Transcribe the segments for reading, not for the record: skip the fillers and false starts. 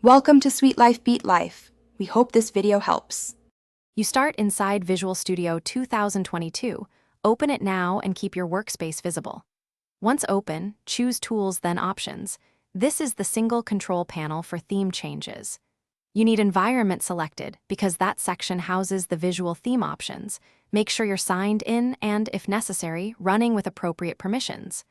Welcome to Sweet Life Beat Life. We hope this video helps. You start inside Visual Studio 2022. Open it now and keep your workspace visible. Once open, choose Tools then Options. This is the single control panel for theme changes. You need Environment selected because that section houses the visual theme options. Make sure you're signed in and, if necessary, running with appropriate permissions.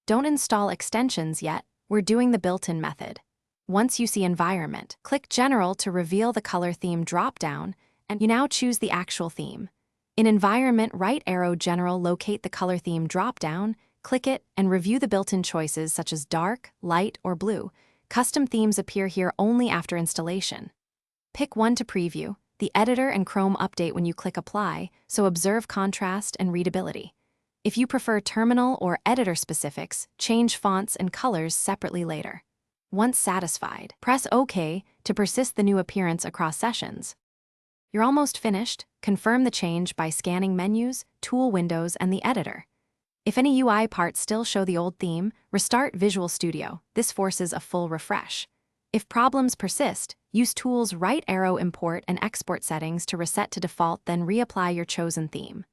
Don't install extensions yet. We're doing the built-in method. Once you see Environment, click General to reveal the color theme drop-down, and you now choose the actual theme. In Environment, right arrow General, locate the color theme drop-down, click it, and review the built-in choices such as dark, light, or blue. Custom themes appear here only after installation. Pick one to preview. The editor and Chrome update when you click Apply, so observe contrast and readability. If you prefer terminal or editor specifics, change fonts and colors separately later. Once satisfied, press OK to persist the new appearance across sessions. You're almost finished. Confirm the change by scanning Menus, Tool Windows, and the Editor. If any UI parts still show the old theme, restart Visual Studio. This forces a full refresh. If problems persist, use Tools right arrow Import and Export settings to reset to default, then reapply your chosen theme.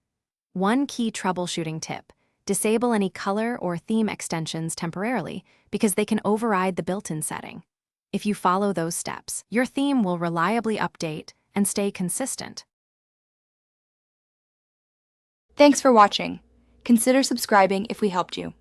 One key troubleshooting tip: disable any color or theme extensions temporarily because they can override the built-in setting. If you follow those steps, your theme will reliably update and stay consistent. Thanks for watching. Consider subscribing if we helped you.